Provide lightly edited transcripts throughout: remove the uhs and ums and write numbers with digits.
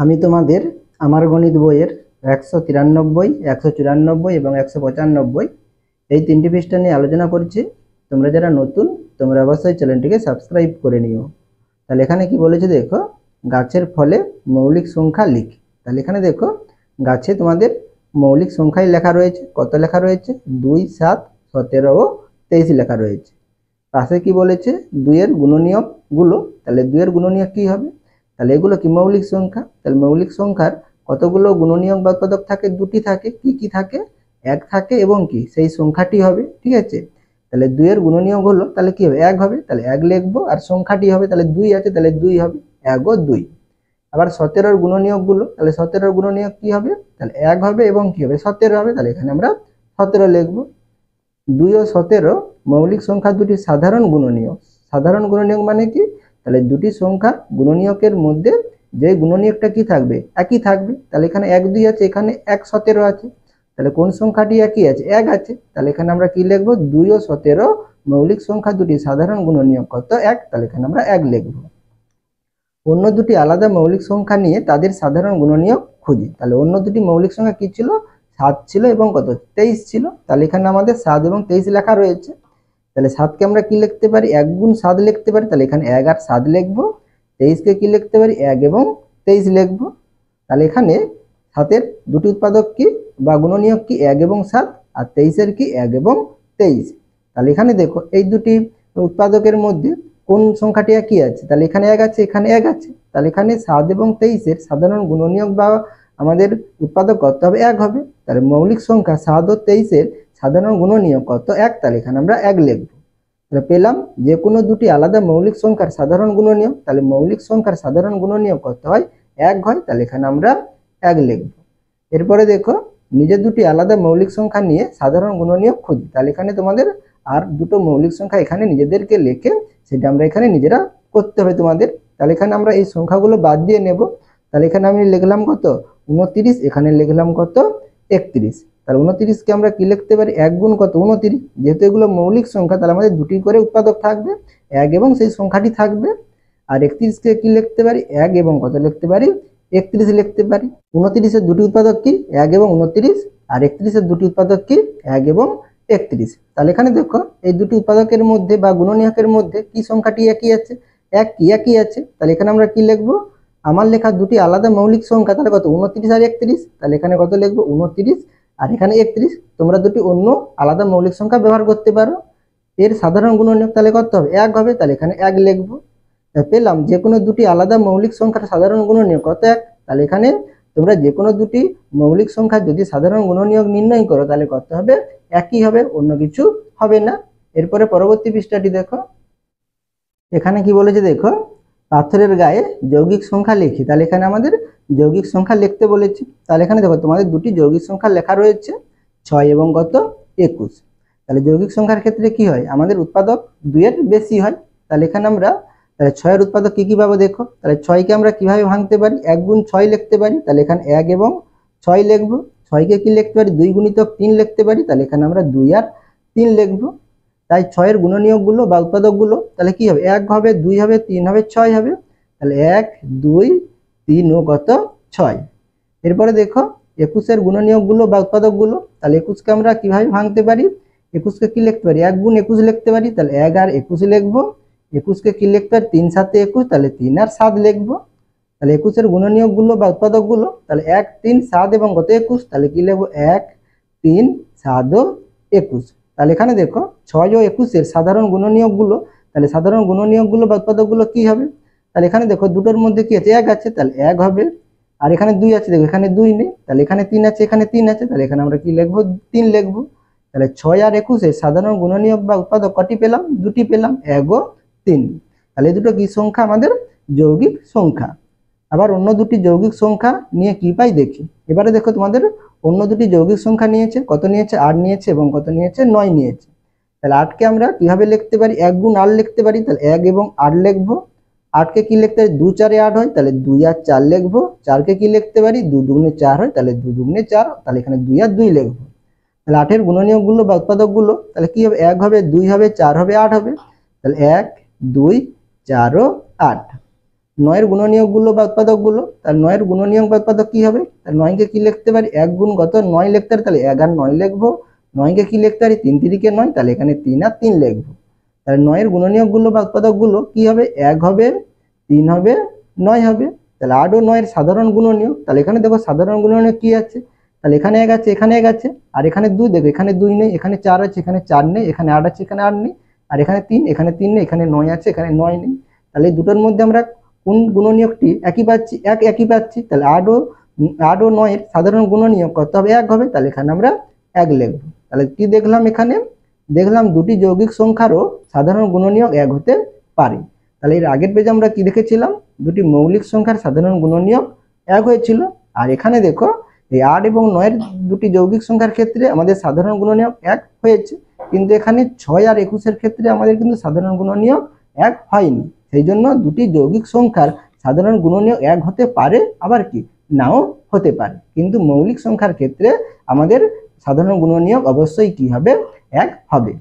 আমি তোমাদের আমার গণিত বইয়ের 193, 194 এবং 195 এই তিনটি পৃষ্ঠা নিয়ে আলোচনা করছি। তোমরা যারা নতুন তোমরা অবশ্যই চ্যানেলটিকে সাবস্ক্রাইব করে নিও। তাহলে এখানে কি বলেছে দেখো, গাছের ফলে মৌলিক সংখ্যা লিখ। তাহলে এখানে দেখো গাছে তোমাদের মৌলিক সংখ্যাই লেখা রয়েছে। কত লেখা রয়েছে? 2, 7, 17 ও 23 লেখা রয়েছে। পাশে কি বলেছে? 2 এর গুণনীয়ক গুলো। তাহলে 2 এর গুণনীয়ক কি হবে? তাহলে এগুলো কি মৌলিক সংখ্যা। তাহলে মৌলিক সংখ্যার কতগুলো গুণনীয়ক বা উৎপাদক থাকে? দুটি থাকে। কি কি থাকে? 1 থাকে এবং কি সেই সংখ্যাটি হবে। ঠিক আছে, তাহলে 2 এর গুণনীয়ক হলো, তাহলে কি হবে? 1 হবে, তাহলে 1 লিখবো। আর সংখ্যাটি হবে, তাহলে 2 আছে, তাহলে 2 হবে, 1 ও 2। আবার 17 এর গুণনীয়ক গুলো, তাহলে 17 এর গুণনীয়ক কি হবে? তাহলে 1 হবে এবং কি হবে? 17 হবে, তাহলে এখানে আমরা 17 লিখবো। 2 ও 17 মৌলিক সংখ্যা দুটি সাধারণ গুণনীয়ক। সাধারণ গুণনীয়ক মানে কি? তাহলে দুটি সংখ্যা গুণনীয়কের মধ্যে যে গুণনীয়কটা কি থাকবে? একই থাকবে। তাহলে এখানে 1, 2 আছে, এখানে 1, 17 আছে, তাহলে কোন সংখ্যাটি একই আছে? 1 আছে, তাহলে এখানে আমরা কি লিখবো? 2 ও 17 মৌলিক সংখ্যা দুটি সাধারণ গুণনীয়ক কত? 1, তাহলে এখানে আমরা 1 লিখবো। অন্য দুটি আলাদা মৌলিক সংখ্যা নিয়ে তাদের সাধারণ গুণনীয়ক খুঁজি। তাহলে অন্য দুটি মৌলিক সংখ্যা কি ছিল? 7 ছিল এবং কত? 23 ছিল। তাহলে এখানে আমাদের 7 এবং 23 লেখা রয়েছে। তাহলে 7 কে আমরা কি লিখতে পারি? 1 গুণ 7 লিখতে পারি, তাহলে এখানে 1 আর 7 লিখবো। 23 কে কি লিখতে পারি? 1 এবং 23 লিখবো। তাহলে এখানে 7 এর দুটি উৎপাদক কি বা গুণনীয়ক কি? 1 এবং 7। আর 23 এর কি? 1 এবং 23। তাহলে এখানে দেখো এই দুটি উৎপাদকের মধ্যে কোন সংখ্যাটি একই আছে? তাহলে এখানে 1 আছে, এখানে 1 আছে, তাহলে এখানে 7 এবং 23 এর সাধারণ গুণনীয়ক বা আমাদের উৎপাদক কত হবে? 1 হবে। তাহলে মৌলিক সংখ্যা 7 ও 23 এর সাধারণ গুণনীয়ক কত? 1। তাহলে এখানে আমরা 1 লিখবো। তাহলে পেলাম যে কোনো দুটি আলাদা মৌলিক সংখ্যার সাধারণ গুণনীয়ক। তাহলে মৌলিক সংখ্যার সাধারণ গুণনীয়ক কত হয়? 1 হয়, তাহলে এখানে আমরা 1 লিখবো। এরপরে দেখো নিজের দুটি আলাদা মৌলিক সংখ্যা নিয়ে সাধারণ গুণনীয়ক খুঁজি। তাহলে এখানে তোমাদের আর দুটো মৌলিক সংখ্যা এখানে নিজেদেরকে লিখে সেটা আমরা এখানে নিজেরা করতে হবে তোমাদের। তাহলে এখানে আমরা এই সংখ্যাগুলো বাদ দিয়ে নেব। তাহলে এখানে আমি লিখলাম কত? 29, এখানে লিখলাম কত? 31। তাহলে 29 কে আমরা কি লিখতে পারি? 1 গুণ কত? 29। যেহেতু এগুলো মৌলিক সংখ্যা, তাহলে আমাদের দুটি করে উৎপাদক থাকবে, 1 এবং সেই সংখ্যাটি থাকবে। আর 31 কে কি লিখতে পারি? 1 এবং কত লিখতে পারি? 31 লিখতে পারি। 29 এর দুটি উৎপাদক কি? 1 এবং 29। আর 31 এর দুটি উৎপাদক কি? 1 এবং 31। তাহলে এখানে দেখো এই দুটি উৎপাদকের মধ্যে বা গুণনীয়কের মধ্যে কি সংখ্যাটি একই আছে? একই আছে। তাহলে এখানে আমরা কি লিখবো? আমার লেখা দুটি আলাদা মৌলিক সংখ্যা, তাহলে কত? 29 আর 31। তাহলে এখানে কত লিখবো? 29 আর এখানে 31। তোমরা দুটি অন্য আলাদা মৌলিক সংখ্যা ব্যবহার করতে পারো। এর সাধারণ গুণনীয়ক তাহলে কত হবে? 1 হবে, তাহলে এখানে 1 লিখবো। পেলাম যে কোনো দুটি আলাদা মৌলিক সংখ্যার সাধারণ গুণনীয়ক কত? 1। তাহলে এখানে তোমরা যে কোনো দুটি মৌলিক সংখ্যা যদি সাধারণ গুণনীয়ক নির্ণয় করো তাহলে কত হবে? একই হবে, অন্য কিছু হবে না। এরপরে পরবর্তী পৃষ্ঠাটি দেখো, এখানে কি বলেছে দেখো, পাথরের গায়ে যৌগিক সংখ্যা লিখি। তাহলে এখানে আমাদের যৌগিক সংখ্যা লিখতে বলেছে। তাহলে এখানে দেখো তোমাদের দুটি যৌগিক সংখ্যা লেখা রয়েছে, 6 এবং কত? 21। তাহলে যৌগিক সংখ্যার ক্ষেত্রে কি হয়? আমাদের উৎপাদক 2 এর বেশি হয়। তাহলে এখানে আমরা 6 এর উৎপাদক কি কি পাবো দেখো। তাহলে 6 কে আমরা কিভাবে ভাঙতে পারি? 1 গুণ 6 লিখতে পারি। তাহলে এখানে 1 এবং 6 লিখবো। 6 কে কি লিখতে পারি? 2 গুণিতক 3 লিখতে পারি। তাহলে এখানে আমরা 2 আর 3 লিখবো। তাই 6 এর গুণনীয়ক গুলো বা উৎপাদক গুলো তাহলে কি হবে? 1 হবে, 2 হবে, 3 হবে, 6 হবে। তাহলে 1, 2, 3 ও কত? 6। এরপরে দেখো 21 এর গুণনীয়ক গুলো বা উৎপাদক গুলো। তাহলে 21 কে আমরা কিভাবে ভাঙতে পারি? 21 কে কি লিখতে পারি? 1 গুণ 21 লিখতে পারি। তাহলে 1 আর 21 লিখবো। 21 কে কি লিখতে পারি? 3, 7, 21। তাহলে 3 আর 7 লিখবো। তাহলে 21 এর গুণনীয়ক গুলো বা উৎপাদক গুলো তাহলে 1, 3, 7 এবং কত? 21। তাহলে কি লিখবো? 1, 3, 7 ও 21। তাহলে এখানে দেখো 6 ও 21 এর সাধারণ গুণনীয়ক গুলো। তাহলে সাধারণ গুণনীয়ক গুলো বা উৎপাদক গুলো কি হবে? তাহলে এখানে দেখো দুটোর মধ্যে কি আছে? 1 আছে, তাহলে 1 হবে। আর এখানে 2 আছে, দেখো এখানে 2 নেই। তাহলে এখানে 3 আছে, এখানে 3 আছে, তাহলে এখানে আমরা কি লিখবো? 3 লিখবো। তাহলে 6 আর 21 এর সাধারণ গুণনীয়ক বা উৎপাদক কটি পেলাম? দুটি পেলাম, 1 ও 3। তাহলে এই দুটো কি সংখ্যা? আমাদের যৌগিক সংখ্যা। আবার অন্য দুটি যৌগিক সংখ্যা নিয়ে কি পাই দেখি। এবারে দেখো তোমাদের অন্য দুটি যৌগিক সংখ্যা নিয়েছে, কত নিয়েছে? 8 নিয়েছে এবং কত নিয়েছে? 9 নিয়েছে। তাহলে 8 কে আমরা কিভাবে লিখতে পারি? 1 গুণ 8 লিখতে পারি। তাহলে 1 এবং 8 লিখবো। 8 কে কি লিখতে পারি? 2, 4 এ 8 হয়, তাহলে 2 আর 4 লিখবো। 4 কে কি লিখতে পারি? 2 দুগুণে 4 হয়, তাহলে 2 দুগুণে 4। তাহলে এখানে 2 আর 2 লিখবো। তাহলে 8 এর গুণনীয়ক গুলো বা উৎপাদক গুলো তাহলে কি হবে? 1 হবে, 2 হবে, 4 হবে, 8 হবে। তাহলে 1, 2, 4 ও 8। নয়ের গুণনীয়কগুলো বা উৎপাদকগুলো, তাহলে নয়ের গুণনীয়ক বা উৎপাদক কি হবে, তাহলে নয়কে কি লিখতে পারি, 1 গুণ কত 9 লিখতে পারি, তাহলে 1 আর 9 লিখবো। নয়কে কি লিখতে পারি, 3 তিরিকে 9, তাহলে এখানে 3 আর 3 লিখবো। তাহলে নয়ের গুণনীয়কগুলো বা উৎপাদকগুলো কি হবে, 1 হবে, 3 হবে, 9 হবে। তাহলে 8 ও 9 সাধারণ গুণনীয়ক, তাহলে এখানে দেখো সাধারণ গুণনীয়ক কি আছে, তাহলে এখানে 1 আছে, এখানে 1 আছে, আর এখানে 2 দেখো, এখানে 2 নেই, এখানে 4 আছে, এখানে 4 নেই, এখানে 8 আছে, এখানে 8 নেই, আর এখানে 3, এখানে 3 নেই, এখানে 9 আছে, এখানে 9 নেই। তাহলে এই দুটোর মধ্যে আমরা কোন গুণনীয়কটি একই পাচ্ছি, একই পাচ্ছি। তাহলে 8 ও 9 এর সাধারণ গুণনীয়ক কত হবে, 1 হবে। তাহলে এখানে আমরা 1 লিখবো। তাহলে কি দেখলাম, এখানে দেখলাম দুটি যৌগিক সংখ্যারও সাধারণ গুণনীয়ক 1 হতে পারে। তাহলে এর আগের পেজে আমরা কি দেখেছিলাম, দুটি মৌলিক সংখ্যার সাধারণ গুণনীয়ক 1 হয়েছিল। আর এখানে দেখো এই 8 এবং 9 এর দুটি যৌগিক সংখ্যার ক্ষেত্রে আমাদের সাধারণ গুণনীয়ক 1 হয়েছে, কিন্তু এখানে 6 আর 21 এর ক্ষেত্রে আমাদের কিন্তু সাধারণ গুণনীয়ক 1 হয়নি। সেই জন্য দুটি যৌগিক সংখ্যার সাধারণ গুণনীয়ক 1 হতে পারে, আবার কি নাও হতে পারে, কিন্তু মৌলিক সংখ্যার ক্ষেত্রে আমাদের সাধারণ গুণনীয়ক অবশ্যই কি হবে, 1 হবে।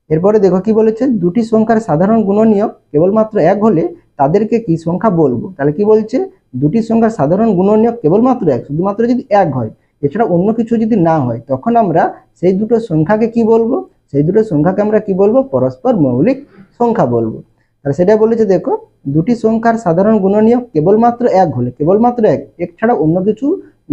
এরপরে দেখো কি বলেছে, দুটি সংখ্যার সাধারণ গুণনীয়ক কেবলমাত্র 1 হলে তাদেরকে কি সংখ্যা বলবো। তাহলে কি বলছে, দুটি সংখ্যার সাধারণ গুণনীয়ক কেবলমাত্র 1, শুধুমাত্র যদি 1 হয়, এছাড়া অন্য কিছু যদি না হয়, তখন আমরা সেই দুটো সংখ্যাকে কি বলবো, সেই দুটো সংখ্যাকে আমরা কি বলবো, পরস্পর মৌলিক সংখ্যা বলবো। তাহলে সেটা বলেছে দেখো, দুটি সংখ্যার সাধারণ গুণনীয়ক কেবলমাত্র 1 হলে, কেবলমাত্র 1, এছাড়া অন্য কিছু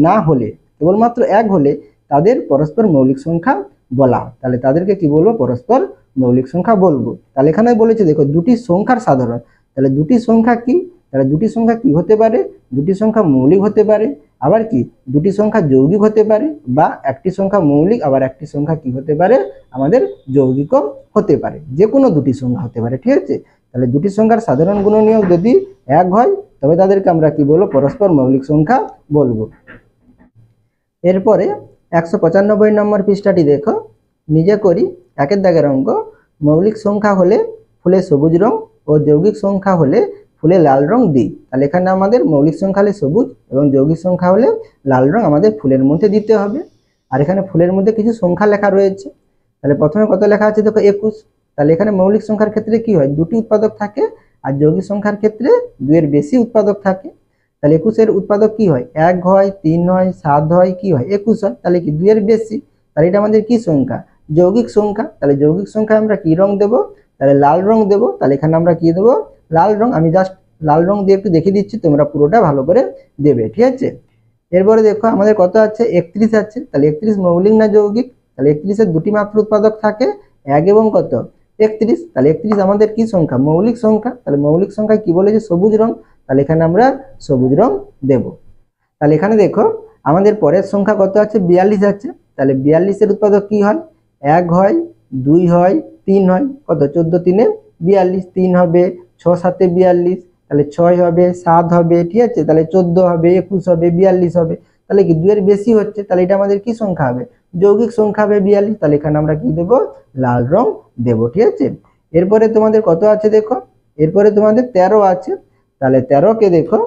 না হলে, কেবলমাত্র 1 হলে তাদের পরস্পর মৌলিক সংখ্যা বলা হয়। তাহলে তাদেরকে কি বলবো, পরস্পর মৌলিক সংখ্যা বলবো। তাহলে এখানে বলেছে দেখো দুটি সংখ্যার সাধারণ, তাহলে দুটি সংখ্যা কি, তাহলে দুটি সংখ্যা কি হতে পারে, দুটি সংখ্যা মৌলিক হতে পারে, আবার কি দুটি সংখ্যা যৌগিক হতে পারে, বা একটি সংখ্যা মৌলিক আবার একটি সংখ্যা কি হতে পারে, আমাদের যৌগিকও হতে পারে, যে কোনো দুটি সংখ্যা হতে পারে। ঠিক আছে, তাহলে দুটি সংখ্যার সাধারণ গুণনীয়ক যদি 1 হয়, তবে তাদেরকে আমরা কি বলবো, পরস্পর মৌলিক সংখ্যা বলবো। এরপরে 195 নম্বর পৃষ্ঠাটি দেখো, নিজে করি 1 দাগের অঙ্ক, মৌলিক সংখ্যা হলে ফুলে সবুজ রং ও যৌগিক সংখ্যা হলে ফুলে লাল রং দিই। তাহলে এখানে আমাদের মৌলিক সংখ্যা হলে সবুজ এবং যৌগিক সংখ্যা হলে লাল রং আমাদের ফুলের মধ্যে দিতে হবে। আর এখানে ফুলের মধ্যে কিছু সংখ্যা লেখা রয়েছে। তাহলে প্রথমে কত লেখা আছে দেখো, 21। তাহলে এখানে মৌলিক সংখ্যার ক্ষেত্রে কি হয়, দুটি উৎপাদক থাকে, আর যৌগিক সংখ্যার ক্ষেত্রে 2 এর বেশি উৎপাদক থাকে। তাহলে 21 এর উৎপাদক কি হয়, 1 হয়, 3 হয়, 7 হয়, কি হয় 21 হয়। তাহলে কি 2 এর বেশি, তাহলে এটা আমাদের কি সংখ্যা, যৌগিক সংখ্যা। তাহলে যৌগিক সংখ্যা আমরা কি রং দেব, তাহলে লাল রং দেব। তাহলে এখানে আমরা কি দেব, লাল রং। আমি জাস্ট লাল রং দিয়ে একটু দেখিয়ে দিচ্ছি, তোমরা পুরোটা ভালো করে দেবে। ঠিক আছে, এরপরে দেখো আমাদের কত আছে, 31 আছে। তাহলে 31 মৌলিক না যৌগিক, তাহলে 31 এর দুটি মাত্র উৎপাদক থাকে, 1 এবং কত 31। তাহলে 31 আমাদের কি সংখ্যা, মৌলিক সংখ্যা। তাহলে মৌলিক সংখ্যা কি বলেছে, সবুজ রং। তাহলে এখানে আমরা সবুজ রং দেব। তাহলে এখানে দেখো আমাদের পরের সংখ্যা কত আছে, 42 আছে। তাহলে 42 এর উৎপাদক কি হয়, 1 হয়, 2 হয়, 3 হয়, কত 14 3 42, 3 হবে, 6 7 42, তাহলে 6 হবে, 7 হবে, ঠিক আছে, তাহলে 14 হবে, 21 হবে, 42 হবে। তাহলে কি 2 এর বেশি হচ্ছে, তাহলে এটা আমাদের কি সংখ্যা হবে, যৌগিক সংখ্যা হবে 42। তাহলে এখানে আমরা কি দেব, লাল রং দেব। ঠিক আছে, এরপরে তোমাদের কত আছে দেখো, এরপরে তোমাদের 13 আছে। তাহলে 13 কে দেখো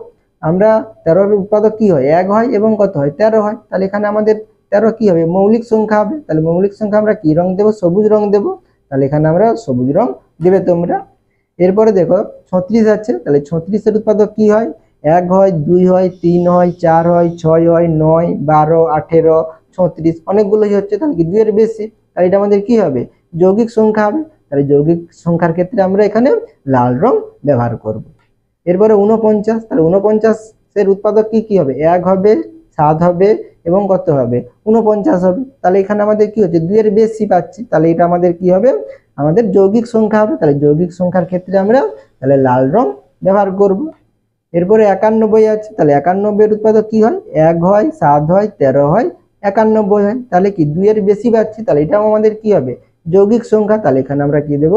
আমরা, 13 এর উৎপাদক কি হয়, 1 হয় এবং কত হয় 13 হয়। তাহলে এখানে আমাদের 13 কি হবে, মৌলিক সংখ্যা হবে। তাহলে মৌলিক সংখ্যা আমরা কি রং দেব, সবুজ রং দেব। তাহলে এখানে আমরা সবুজ রং দেবে তোমরা। এরপরে দেখো 36 আছে। তাহলে 36 এর উৎপাদক কি হয়, 1 হয়, 2 হয়, 3 হয়, 4 হয়, 6 হয়, 9, 12, 18, 36, অনেকগুলোই হচ্ছে। তাহলে কি 2 এর বেশি, তাহলে এটা আমাদের কি হবে, যৌগিক সংখ্যা হবে। তাহলে যৌগিক সংখ্যার ক্ষেত্রে আমরা এখানে লাল রং ব্যবহার করব। এরপরে 49। তাহলে 49 এর উৎপাদক কি হবে, 1 হবে, 7 হবে এবং কত হবে 49 হবে। তাহলে এখানে আমাদের কি হচ্ছে, 2 এর বেশি পাচ্ছি। তাহলে এটা আমাদের কি হবে, আমাদের যৌগিক সংখ্যা হবে। তাহলে যৌগিক সংখ্যার ক্ষেত্রে আমরা তাহলে লাল রং ব্যবহার করব। এরপরে 91 আছে। তাহলে 91 এর উৎপাদক কি হয়, 1 হয়, 7 হয়, 13 হয়, 91 হয়। তাহলে কি 2 এর বেশি পাচ্ছি। তাহলে এটাও আমাদের কি হবে, যৌগিক সংখ্যা। তাহলে এখানে আমরা কি দেব,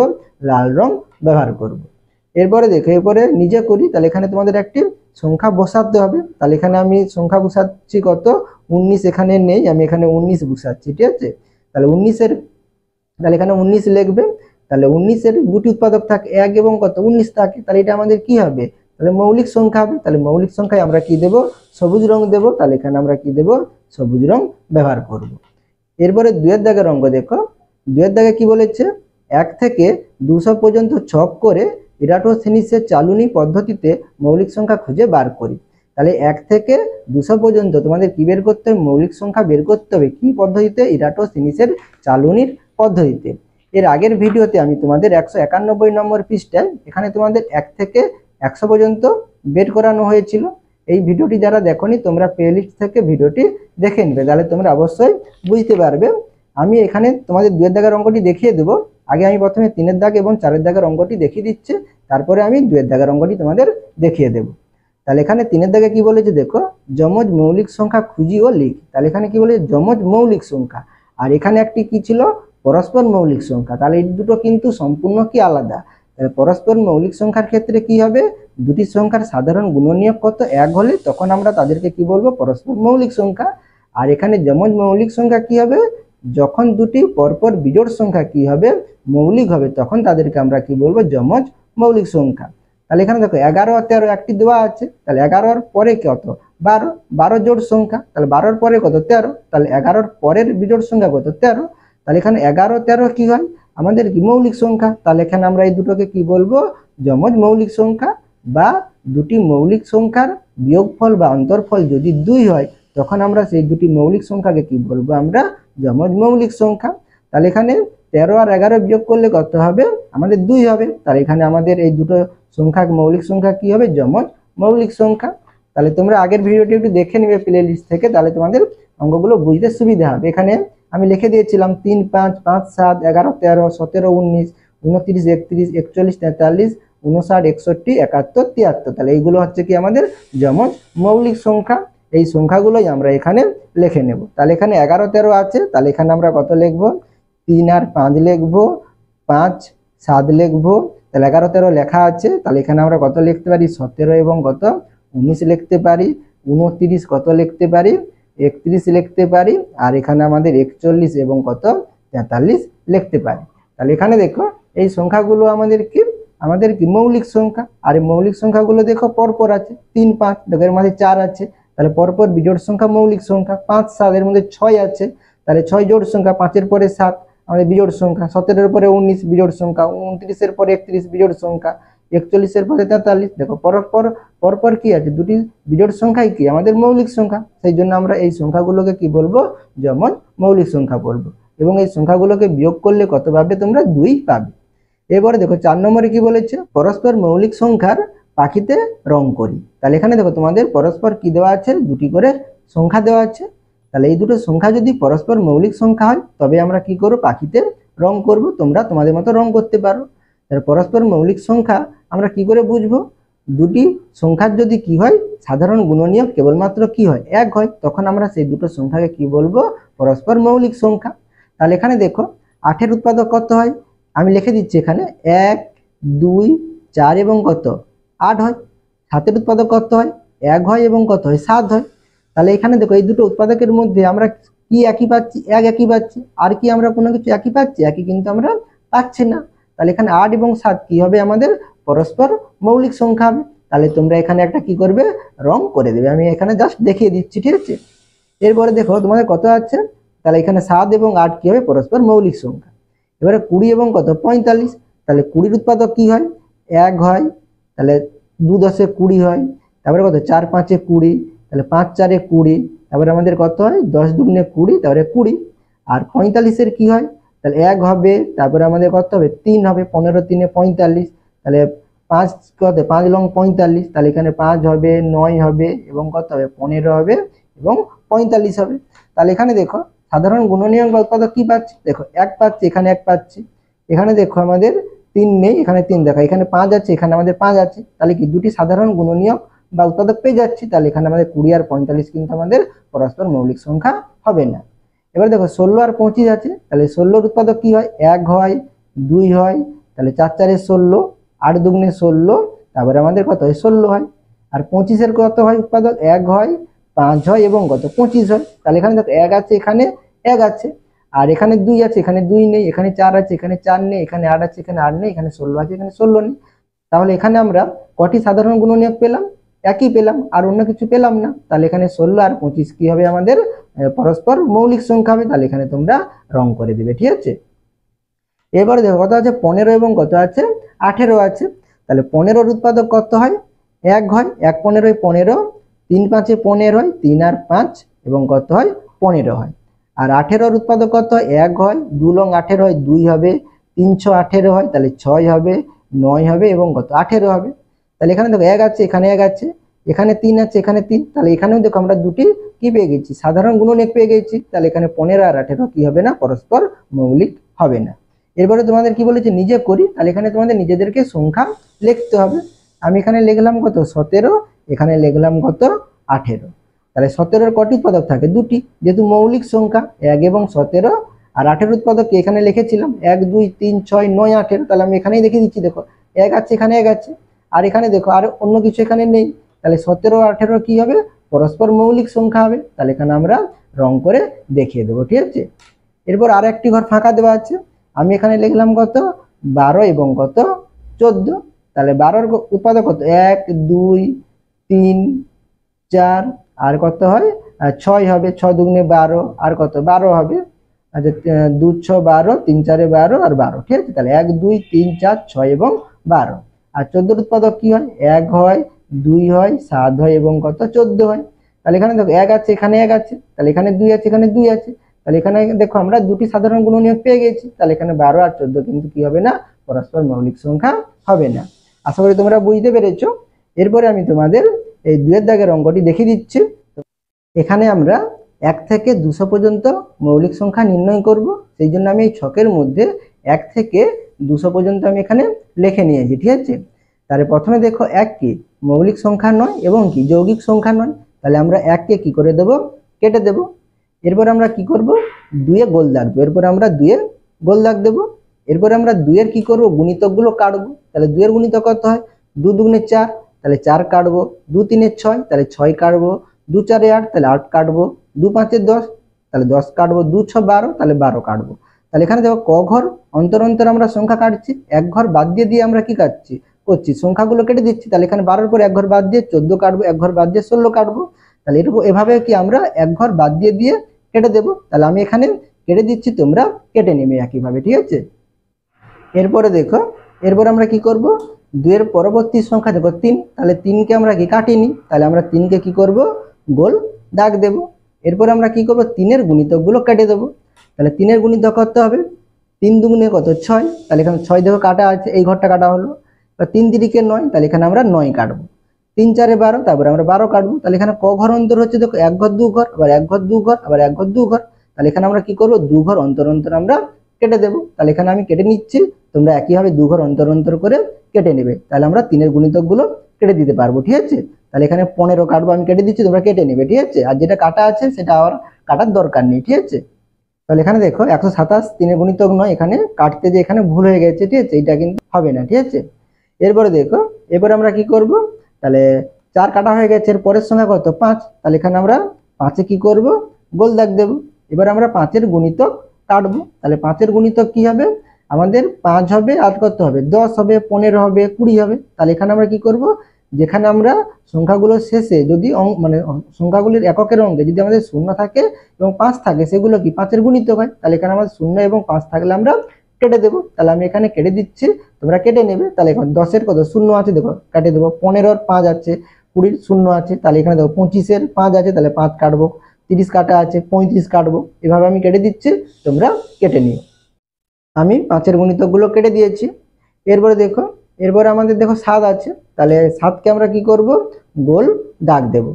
লাল রং ব্যবহার করব। এরপরে দেখো, এরপরে নিজে করি। তাহলে এখানে তোমাদের একটি সংখ্যা বসাতে হবে। তাহলে এখানে আমি সংখ্যা বসাচ্ছি কত, 19 এখানে নেই, আমি এখানে 19 বসাচ্ছি। ঠিক আছে, তাহলে 19 এর, তাহলে এখানে 19 লিখবে। তাহলে 19 এর দুটি উৎপাদক থাকে, 1 এবং কত 19 থাকে। তাহলে এটা আমাদের কি হবে, তাহলে মৌলিক সংখ্যা হবে। তাহলে মৌলিক সংখ্যায় আমরা কি দেব, সবুজ রং দেব। তাহলে এখানে আমরা কি দেব, সবুজ রং ব্যবহার করব। এরপরে 2 এর দাগের অঙ্ক দেখো, 2 এর দাগে কি বলেছে, 1 থেকে 200 পর্যন্ত ছক করে ইরাটোথিনিসের চালনী পদ্ধতিতে মৌলিক সংখ্যা খুঁজে বার করি। তাহলে 1 থেকে 200 পর্যন্ত তোমাদের কি বের করতে হবে? মৌলিক সংখ্যা বের করতে হবে। কি পদ্ধতিতে? ইরাটোথিনিসের চালনীর পদ্ধতিতে। এর আগের ভিডিওতে আমি তোমাদের 191 নম্বর পৃষ্ঠায় এখানে তোমাদের 1 থেকে 100 পর্যন্ত বের করানো হয়েছিল। এই ভিডিওটি যারা দেখোনি তোমরা প্লেলিস্ট থেকে ভিডিওটি দেখে নেবে, তাহলে তোমরা অবশ্যই বুঝতে পারবে। আমি এখানে তোমাদের 2 এর দাগের অঙ্কটি দেখিয়ে দেবো। আগে আমি প্রথমে 3 এর দাগ এবং 4 এর দাগের অঙ্কটি দেখিয়ে দিচ্ছি, তারপরে আমি 2 এর দাগের অঙ্কটি তোমাদের দেখিয়ে দেবো। তাহলে এখানে 3 এর দাগে কি বলেছে দেখো, যমজ মৌলিক সংখ্যা খুঁজি ও লিখ। তাহলে এখানে কি বলেছে? যমজ মৌলিক সংখ্যা, আর এখানে একটি কি ছিল? পরস্পর মৌলিক সংখ্যা। তাহলে এই দুটো কিন্তু সম্পূর্ণ কি আলাদা। তাহলে পরস্পর মৌলিক সংখ্যার ক্ষেত্রে কি হবে? দুটি সংখ্যার সাধারণ গুণনীয়ক কত 1 হলে তখন আমরা তাদেরকে কি বলবো? পরস্পর মৌলিক সংখ্যা। আর এখানে যমজ মৌলিক সংখ্যা কি হবে? যখন দুটি পরপর বিজোড় সংখ্যা কি হবে? মৌলিক হবে, তখন তাদেরকে আমরা কি বলবো? যমজ মৌলিক সংখ্যা। তাহলে এখানে দেখো 11 আর 13 একটি দেওয়া আছে, তাহলে 11 পরে কত? 12, 12 জোড় সংখ্যা, তাহলে 12 পরে কত? 13, তাহলে 11 পরের বিজোড় সংখ্যা কত? 13। তাহলে এখানে 11, 13 কি হয়? আমাদের কি মৌলিক সংখ্যা। তাহলে এখানে আমরা এই দুটোকে কি বলবো? যমজ মৌলিক সংখ্যা। বা দুটি মৌলিক সংখ্যার বিয়োগফল বা অন্তরফল যদি 2 হয় তখন আমরা সেই দুটি মৌলিক সংখ্যাকে কি বলবো? আমরা যমজ মৌলিক সংখ্যা। তাহলে এখানে 13 আর 11 বিয়োগ করলে কত হবে? আমাদের 2 হবে। তাহলে এখানে আমাদের এই দুটো সংখ্যা মৌলিক সংখ্যা কি হবে? যমজ মৌলিক সংখ্যা। তাহলে তোমরা আগের ভিডিওটি একটু দেখে নিবে প্লেলিস্ট থেকে, তাহলে তোমাদের অঙ্কগুলো বুঝতে সুবিধা হবে। এখানে আমি লিখে দিয়েছিলাম 3, 5, 5, 7, 11, 13, 17, 19, 29, 31, 41, 43, 59, 61, 71, 73। তাহলে এইগুলো হচ্ছে কি আমাদের যমজ মৌলিক সংখ্যা। এই সংখ্যাগুলোই আমরা এখানে লিখে নেব। তাহলে এখানে 11, 13 আছে, তাহলে এখানে আমরা কত লিখবো? 3 আর 5 লিখবো, 5, 7 লিখবো। তাহলে 11, 13 লেখা আছে, তাহলে এখানে আমরা কত লিখতে পারি? 17 এবং কত? 19 লিখতে পারি। 29 কত লিখতে পারি? 31 লিখতে পারি। আর এখানে আমাদের 41 এবং কত? 43 লিখতে পারি। তাহলে এখানে দেখো এই সংখ্যাগুলো আমাদের কি মৌলিক সংখ্যা। আর এই মৌলিক সংখ্যাগুলো দেখো পরপর আছে, 3, 5 দেখো এর মধ্যে 4 আছে, তাহলে পরপর বিজোড় সংখ্যা মৌলিক সংখ্যা। 5, 7 এর মধ্যে 6 আছে, তাহলে 6 জোড় সংখ্যা। 5 এর পরে 7 আমাদের বিজোড় সংখ্যা। 17 এর পরে 19 বিজোড় সংখ্যা। 29 এর পরে 31 বিজোড় সংখ্যা। 41 এর পরে 43। দেখো পরপর কি আছে? দুটি বিজোড় সংখ্যাই কি আমাদের মৌলিক সংখ্যা। সেই জন্য আমরা এই সংখ্যাগুলোকে কি বলবো? যমজ মৌলিক সংখ্যা বলবো। এবং এই সংখ্যাগুলোকে বিয়োগ করলে কত পাবে তোমরা? 2 পাবে। এবারে দেখো 4 নম্বরে কি বলেছে? পরস্পর মৌলিক সংখ্যার পাখিতে রং করি। তাহলে এখানে দেখো তোমাদের পরস্পর কি দেওয়া আছে? দুটি করে সংখ্যা দেওয়া আছে। তাহলে এই দুটো সংখ্যা যদি পরস্পর মৌলিক সংখ্যা হয় তবে আমরা কি করব? পাখিতে রং করব। তোমরা তোমাদের মতো রং করতে পারো। তাহলে পরস্পর মৌলিক সংখ্যা আমরা কি করে বুঝবো? দুটি সংখ্যার যদি কি হয়? সাধারণ গুণনীয়ক কেবলমাত্র কি হয়? 1 হয়, তখন আমরা সেই দুটো সংখ্যাকে কি বলবো? পরস্পর মৌলিক সংখ্যা। তাহলে এখানে দেখো 8 এর উৎপাদক কত হয়? আমি লিখে দিচ্ছি এখানে 1, 2, 4 এবং কত? 8 হয়। 7 এর উৎপাদক কত হয়? 1 হয় এবং কত হয়? 7 হয়। তাহলে এখানে দেখো এই দুটো উৎপাদকের মধ্যে আমরা কি একই পাচ্ছি? 1 একই পাচ্ছি। আর কি আমরা কোনো কিছু একই পাচ্ছি? একই কিন্তু আমরা পাচ্ছি না। তাহলে এখানে 8 এবং 7 কি হবে? আমাদের পরস্পর মৌলিক সংখ্যা হবে। তাহলে তোমরা এখানে একটা কি করবে? রং করে দেবে। আমি এখানে জাস্ট দেখিয়ে দিচ্ছি, ঠিক আছে? এরপরে দেখো তোমাদের কত আছে? তাহলে এখানে 7 এবং 8 কি হবে? পরস্পর মৌলিক সংখ্যা। এবারে 20 এবং কত? 45। তাহলে 20 উৎপাদক কি হয়? 1 হয়। তাহলে 2 10 20 হয়। তারপরে কত? 4 5 20। তাহলে 5 4 20। তারপরে আমাদের কত হয়? 10 2 20, তারপরে 20। আর 45 এর কি হয়? তাহলে 1 হবে। তারপরে আমাদের কত হবে? 3 হবে। 15 3 45। তাহলে 5 কত? 5 লং 45। তাহলে এখানে 5 হবে, 9 হবে এবং কত হবে? 15 হবে এবং 45 হবে। তাহলে এখানে দেখো সাধারণ গুণনীয়ক বা উৎপাদক কি পাচ্ছি? দেখো 1 পাচ্ছি, এখানে 1 পাচ্ছি। এখানে দেখো আমাদের 3 নেই, এখানে 3 দেখো। এখানে 5 আছে, এখানে আমাদের 5 আছে। তাহলে কি দুটি সাধারণ গুণনীয়ক বা উৎপাদক পেয়ে যাচ্ছি। তাহলে এখানে আমাদের 20 আর 45 কিন্তু আমাদের পরস্পর মৌলিক সংখ্যা হবে না। এবার দেখো 16 আর 25 আছে। তাহলে 16 উৎপাদক কি হয়? 1 হয়, 2 হয়। তাহলে 4 4 16, 8 2 16। তারপরে আমাদের কত হয়? 16 হয়। আর 25 এর কত হয় উৎপাদক? 1 হয়, 5 হয় এবং কত? 25 হয়। তাহলে এখানে দেখো 1 আছে, এখানে 1 আছে। আর এখানে 2 আছে, এখানে 2 নেই। এখানে 4 আছে, এখানে 4 নেই। এখানে 8 আছে, এখানে 8 নেই। এখানে 16 আছে, এখানে 16 নেই। তাহলে এখানে আমরা কটি সাধারণ গুণনীয়ক পেলাম? একই পেলাম, আর অন্য কিছু পেলাম না। তাহলে এখানে 16 আর 25 কি হবে? আমাদের পরস্পর মৌলিক সংখ্যা হবে। তাহলে এখানে তোমরা রং করে দিবে, ঠিক আছে? এবারে দেখো কত আছে? 15 এবং কত আছে? 18 আছে। তাহলে 15 উৎপাদক কত হয়? 1 হয়, 1 15 15, 3 5 15 হয়, 3 আর 5 এবং কত হয়? 15 হয়। আর 18 উৎপাদক কত হয়? 1 হয়, 2 লং 18 হয়, 2 হবে, 3 6 18 হয়, তাহলে 6 হবে, 9 হবে এবং কত? 18 হবে। তাহলে এখানে দেখো 1 আছে, এখানে 1 আছে, এখানে 3 আছে, এখানে 3, তাহলে এখানেও দেখো আমরা দুটি কি পেয়ে গেছি? সাধারণ গুণনীয়ক পেয়ে গেছি। তাহলে এখানে 15 আর 18 কি হবে না? পরস্পর মৌলিক হবে না। এরপরে তোমাদের কি বলেছে? নিজে করি। তাহলে এখানে তোমাদের নিজেদেরকে সংখ্যা লিখতে হবে। আমি এখানে লিখলাম কত? 17, এখানে লিখলাম কত? 18। তাহলে 17-এর কটি উৎপাদক থাকে? দুটি, যেহেতু মৌলিক সংখ্যা 1 এবং 17। আর 18 উৎপাদক এখানে লিখেছিলাম 1 2 3 6 9 18, তাহলে আমি এখানেই লিখে দিচ্ছি। দেখো 1 আছে, এখানে 1 আছে, আর এখানে দেখো আর অন্য কিছু এখানে নেই। তাহলে 17 18 কি হবে? পরস্পর মৌলিক সংখ্যা হবে। তাহলে এখানে আমরা রং করে দেখিয়ে দেবো, ঠিক আছে। এরপর আর একটি ঘর ফাঁকা দেওয়া আছে, আমি এখানে লিখলাম কত? 12 এবং কত? 14। তাহলে 12-এর উৎপাদক কত? 1 2 3 4, আর কত হয়? 6 হবে, 6 দুগুণে 12, আর কত? 12 হবে। আচ্ছা, 2 6 12, 3 4 12 আর 12, ঠিক আছে। তাহলে 1 2 3 4 6 এবং 12। আর 14-এর উৎপাদক কি হয়? 1 হয়, 2 হয়, 7 হয় এবং কত? 14 হয়। তাহলে এখানে দেখো 1 আছে, এখানে 1 আছে, তাহলে এখানে 2 আছে, এখানে 2 আছে, তাহলে এখানে দেখো আমরা দুটি সাধারণ গুণনীয়ক পেয়ে গেছি। তাহলে এখানে 12 আর 14 কিন্তু কি হবে না? পরস্পর মৌলিক সংখ্যা হবে না। আশা করি তোমরা বুঝতে পেরেছো। এরপরে আমি তোমাদের এই 2-এর দাগের অঙ্কটি দেখিয়ে দিচ্ছি। এখানে আমরা 1 থেকে 200 পর্যন্ত মৌলিক সংখ্যা নির্ণয় করব। সেই জন্য আমি এই ছকের মধ্যে 1 থেকে 200 পর্যন্ত আমি এখানে লিখে নিয়েছি, ঠিক আছে। তাহলে প্রথমে দেখো 1 কি? মৌলিক সংখ্যা নয় এবং কি? যৌগিক সংখ্যা নয়। তাহলে আমরা 1 কে কি করে দেব? কেটে দেব। এরপর আমরা কি করব? 2 এ গোল দাগ দেব। এরপর আমরা 2 এ গোল দাগ দেব। এরপর আমরা 2 এর কি করব? গুণিতকগুলো কাটবো। তাহলে 2 এর গুণিতক কত হয়? 2 দুগুণে 4, তাহলে 4 কাটবো। 2 3 6, তাহলে 6 কাটবো। 2 4 8, তাহলে 8 কাটবো। 2 5 10, তাহলে 10 কাটবো। 2 6 12, তাহলে 12 কাটবো। তাহলে এখানে দেখো ক ঘর অন্তর অন্তর আমরা সংখ্যা কাটছি, এক ঘর বাদ দিয়ে আমরা কি কাটছি? করছি, সংখ্যাগুলো কেটে দিচ্ছি। তাহলে এখানে 12-এর পর এক ঘর বাদ দিয়ে 14 কাটবো, এক ঘর বাদ দিয়ে 16 কাটবো। তাহলে এরকম এভাবে কি আমরা এক ঘর বাদ দিয়ে কেটে দেবো। তাহলে আমি এখানে কেটে দিচ্ছি, তোমরা কেটে নেবে একইভাবে, ঠিক আছে। এরপরে দেখো, এরপর আমরা কি করব? 2 এর পরবর্তী সংখ্যা দেখো 3, তাহলে 3 কে আমরা কি কাটিনি, তাহলে আমরা 3 কে কি করব? গোল দাগ দেব। এরপর আমরা কি করব? 3 এর গুণিতকগুলো কেটে দেব। তাহলে 3 এর গুণিতক কত হবে? 3 দুগুণে কত? 6, তাহলে এখানে 6 দেখো কাটা আছে, এই ঘরটা কাটা হলো। 3 3 9, তাহলে এখানে আমরা 9 কাটবো। 3 4 12, তারপরে আমরা 12 কাটবো। তাহলে এখানে ক ঘর অন্তর হচ্ছে? দেখো 1 ঘর 2 ঘর, আবার 1 ঘর 2 ঘর, আবার 1 ঘর 2 ঘর। তাহলে এখানে আমরা কি করব? 2 ঘর অন্তর অন্তর আমরা কেটে দেব। তাহলে এখানে আমি কেটে নিচ্ছি, তোমরা একইভাবে 2 ঘর অন্তর অন্তর করে কেটে নেবে। তাহলে আমরা 3 এর গুণিতকগুলো কেটে দিতে পারবো, ঠিক আছে। তাহলে এখানে 15 কাটবো, আমি কেটে দিচ্ছি, তোমরা কেটে নেবে, ঠিক আছে। আর যেটা কাটা আছে সেটা আর কাটার দরকার নেই, ঠিক আছে। তাহলে এখানে দেখো 127 3 এর গুণিতক নয়, এখানে কাটতে যে এখানে ভুল হয়ে গেছে, ঠিক আছে, এটা কিন্তু হবে না, ঠিক আছে। এরপরে দেখো, এরপরে আমরা কি করব? তাহলে 4 কাটা হয়ে গেছে, এর পরের সংখ্যা কত? 5, তাহলে এখানে আমরা 5 এ কি করব? গোল দাগ দেব। এবার আমরা 5 এর গুণিতক কাটবো। তাহলে 5 এর গুণিতক কি হবে? আমাদের 5 হবে, আর কত হবে? 10 হবে, 15 হবে, 20 হবে। তাহলে এখানে আমরা কি করব? যেখানে আমরা সংখ্যাগুলোর শেষে যদি মানে সংখ্যাগুলির এককের অঙ্কে যদি আমাদের 0 থাকে এবং 5 থাকে, সেগুলো কি 5 এর গুণিতক হয়। তাহলে এখানে আমাদের 0 এবং 5 থাকলে আমরা কেটে দেবো। তাহলে আমি এখানে কেটে দিচ্ছি, তোমরা কেটে নেবে। তাহলে এখন 10 এর কত? 0 আছে, দেখো কেটে দেবো। 15 এর 5 আছে, 20 এর 0 আছে, তাহলে এখানে দেখো 25 এর 5 আছে, তাহলে 5 কাটবো। 30 কাটা আছে, 35 কাটবো। এভাবে আমি কেটে দিচ্ছি, তোমরা কেটে নিও। আমি 5 এর গুণিতকগুলো কেটে দিয়েছি। এরপরে দেখো, এরপরে আমাদের দেখো 7 আছে, তাহলে 7 কে আমরা কি করব? গোল দাগ দেব।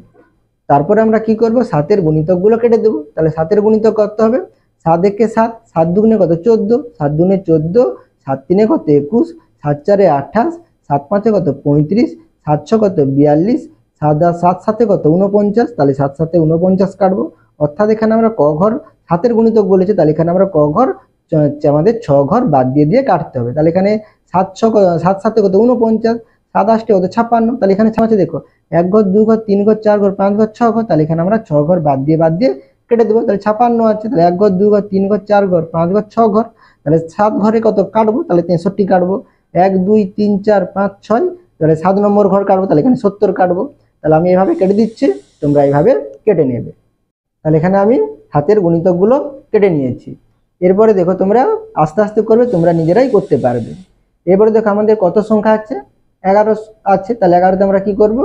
তারপরে আমরা কি করব? 7 এর গুণিতকগুলো কেটে দেব। তাহলে 7 এর গুণিতক করতে হবে 7 একে 7, 7 দুগুণে কত? 14, 7 দুগুণে 14, 7 তিনে কত? 21, 7 চারে 28, 7 পাঁচে কত? 35, 7 ছ কত? 42, 7 সাথে কত? 49, তাহলে 7 সাথে 49 কাটবো। অর্থাৎ এখানে আমরা ক ঘর 7 এর গুণিতক বলেছে, তাহলে এখানে আমরা ক ঘর আমাদের 6 ঘর বাদ দিয়ে কাটতে হবে। তাহলে এখানে 7 সাথে কত? 49, 7 8 কত? 56। তাহলে এখানে আছে দেখো 1 ঘর 2 ঘর 3 ঘর 4 ঘর 5 ঘর 6 ঘর, তাহলে এখানে আমরা 6 ঘর বাদ দিয়ে কেটে দেবো। তাহলে 56 আছে, তাহলে 1 ঘর 2 ঘর 3 ঘর 4 ঘর 5 ঘর 6 ঘর, তাহলে 7 ঘরে কত কাটবো? তাহলে 63 কাটবো। 1 2 3 4 5 6, তাহলে 7 নম্বর ঘর কাটবো, তাহলে এখানে 70 কাটবো। তাহলে আমি এভাবে কেটে দিচ্ছি, তোমরা এইভাবে কেটে নেবে। তাহলে এখানে আমি হাতের গুণিতকগুলো কেটে নিয়েছি। এরপরে দেখো তোমরা আস্তে আস্তে করবে, তোমরা নিজেরাই করতে পারবে। এরপরে দেখো আমাদের কত সংখ্যা আছে? 11 আছে, তাহলে 11তে আমরা কি করব,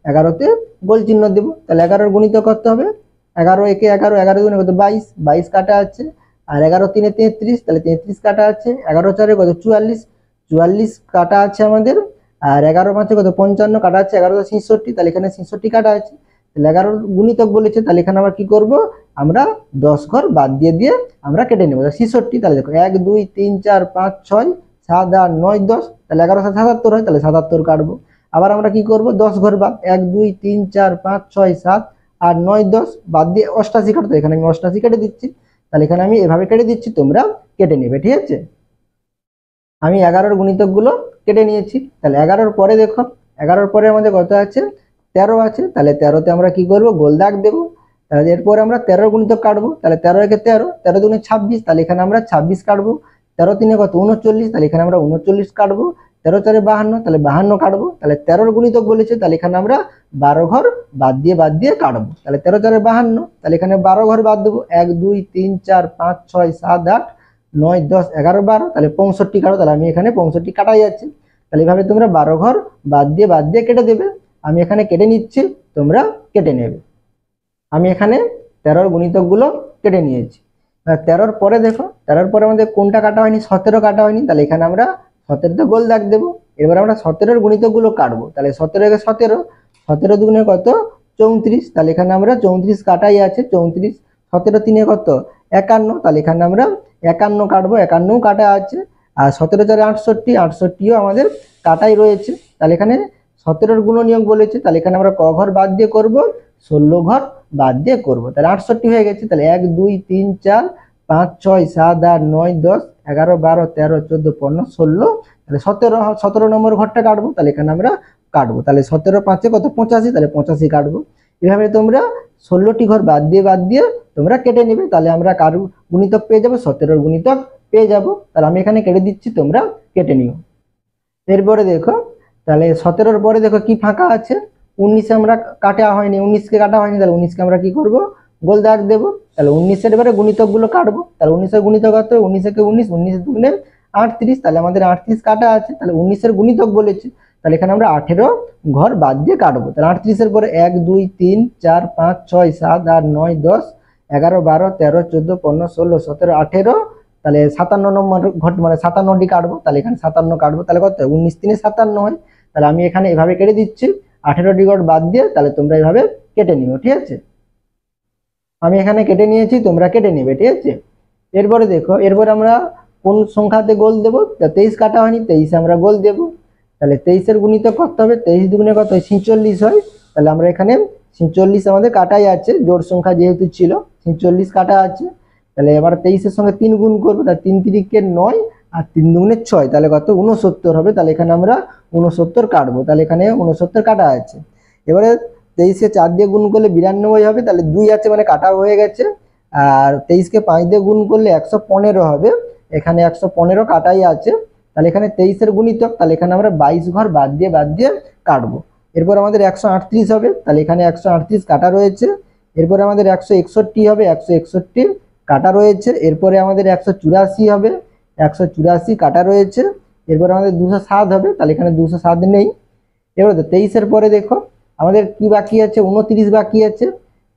11তে গোল চিহ্ন দেব। তাহলে 11 গুণিতক করতে হবে, 11 একে 11, 11 দুগুণে কত 22, 22 কাটা আছে। আর 11 3 33, তাহলে 33 কাটা আছে। 11 4 কত 44, 44 কাটা আছে আমাদের। আর 11 5 কত 55 কাটা আছে। 11 66, তাহলে এখানে 66 কাটা আছে। তাহলে 11 গুণিতক বলেছে, তাহলে এখানে আমরা কি করব, আমরা 10 ঘর বাদ দিয়ে আমরা কেটে নেব। 66, তাহলে দেখো 1 2 3 4 5 6 7 8 9 10, তাহলে 11 7 77 হয়, তাহলে 77 কাটবো। আবার আমরা কি করব, 10 ঘর বাদ, 1 2 3 4 5 6 7 8 9 10 বাদ দিয়ে 88 কাটতো, এখানে আমি 88 কেটে দিচ্ছি। তাহলে এখানে আমি এভাবে কেটে দিচ্ছি, তোমরা কেটে নেবে, ঠিক আছে। আমি 11 গুণিতক গুলো কেটে নিয়েছি। তাহলে 11 পরে দেখো, 11 পরে আমাদের কত আছে, 13 আছে। তাহলে 13তে আমরা কি করব, গোল দাগ দেব। তাহলে এরপরে আমরা 13 গুণিতক কাটবো। তাহলে 13 একে 13, 13 দুগুণে 26, তাহলে এখানে আমরা 26 কাটবো। 13 3 কত 39, তাহলে এখানে আমরা 39 কাটবো। 13 4 52, তাহলে 52 কাটবো। তাহলে 13 গুণিতক বলেছে, তাহলে এখানে আমরা 12 ঘর বাদ দিয়ে কাটবো। তাহলে 13 4 52, তাহলে এখানে 12 ঘর বাদ দেবো। 1 2 3 4 5 6 7 8 9 10 11 12, তাহলে 65 কাটো। তাহলে আমি এখানে 65 কাটাই যাচ্ছে। তাহলে এইভাবে তোমরা 12 ঘর বাদ দিয়ে কেটে দেবে। আমি এখানে কেটে নিচ্ছি, তোমরা কেটে নেবে। আমি এখানে 13 গুণিতক গুলো কেটে নিয়েছি। 13 পরে দেখো, 13 পরে আমাদের কোনটা কাটা হয়নি, 17 কাটা হয়নি। তাহলে এখানে আমরা 17তে গোল দাগ দেবো। এবার আমরা 17 গুণিতক গুলো কাটবো। তাহলে 17 একে 17, 17 দুগুণে কত 34, তাহলে এখানে আমরা 34 কাটাই আছে। 34, 17 3 কত 51, তাহলে এখানে আমরা 51 কাটবো। 51 কাটা আছে। আর 17 4 68, 68ও আমাদের কাটাই রয়েছে। তাহলে এখানে 17 গুণনীয়ক বলেছে, তাহলে এখানে আমরা ক ঘর বাদ দিয়ে করব, 16 ঘর বাদ দিয়ে করব। তাহলে 68 হয়ে গেছে। তাহলে 1 2 3 4 5 6 7 8 9 10 11 12 13 14 15 16, তাহলে 17 নম্বর ঘরটা কাটবো। তাহলে এখানে আমরা কাটবো। তাহলে 17 5 কত 85, তাহলে 85 কাটবো। এভাবে তোমরা 16টি ঘর বাদ দিয়ে তোমরা কেটে নেবে। তাহলে আমরা কার গুণিতক পেয়ে যাবো, 17 গুণিতক পেয়ে যাব। তাহলে আমি এখানে কেটে দিচ্ছি, তোমরা কেটে নিও। এরপরে দেখো, তাহলে 17 পরে দেখো কি ফাঁকা আছে, 19 আমরা কাটা হয়নি, 19কে কাটা হয়নি। তাহলে 19কে আমরা কি করব, গোল দাগ দেবো। তাহলে 19 এবারে গুণিতক গুলো কাটবো। তাহলে 19 গুণিতক কত, 19 একে 19, 19 দুগুণে 38, তাহলে আমাদের 38 কাটা আছে। তাহলে 19 গুণিতক বলেছে, তাহলে এখানে আমরা 18 ঘর বাদ দিয়ে কাটবো। তাহলে 38 পরে 1 2 3 4 5 6 7 8 9 10 11 12 13 14 15 16 17 18, তাহলে 57 নম্বর ঘট মানে 57টি কাটবো। তাহলে এখানে 57 কাটবো। তাহলে কত 19 3 57 হয়। তাহলে আমি এখানে এভাবে কেটে দিচ্ছি, 18টি ঘর বাদ দিয়ে। তাহলে তোমরা এইভাবে কেটে নিও, ঠিক আছে। আমি এখানে কেটে নিয়েছি, তোমরা কেটে নিবে, ঠিক আছে। এরপরে দেখো, এরপরে আমরা কোন সংখ্যাতে গোল দেবো, 23 কাটা হয়নি, 23 আমরা গোল দেব। তাহলে 23 গুণিতক করতে হবে, 23 দুগুণে কত 46 হয়। তাহলে আমরা এখানে 46 আমাদের কাটাই আছে, জোড় সংখ্যা যেহেতু ছিল, 46 কাটা আছে। তাহলে এবার 23 সঙ্গে 3 গুণ করবো। তাহলে 3 3 9 আর 3 দুগুণে 6, তাহলে কত 69 হবে। তাহলে এখানে আমরা 69 কাটবো। তাহলে এখানে 69 কাটা আছে। এবারে 23কে 4 দিয়ে গুণ করলে 92 হবে। তাহলে 2 আছে মানে কাটা হয়ে গেছে। আর 23কে 5 দিয়ে গুণ করলে 115 হবে। এখানে 115 কাটাই আছে। তাহলে এখানে 23 গুণিতক, তাহলে এখানে আমরা 22 ঘর বাদ দিয়ে কাটবো। এরপর আমাদের 138 হবে। তাহলে এখানে 138 কাটা রয়েছে। এরপরে আমাদের 161 হবে, 161 কাটা রয়েছে। এরপরে আমাদের 184 হবে, 184 কাটা রয়েছে। এরপরে আমাদের 207 হবে, তাহলে এখানে 207 নেই। এবার 23 পরে দেখো আমাদের কি বাকি আছে, 29 বাকি আছে।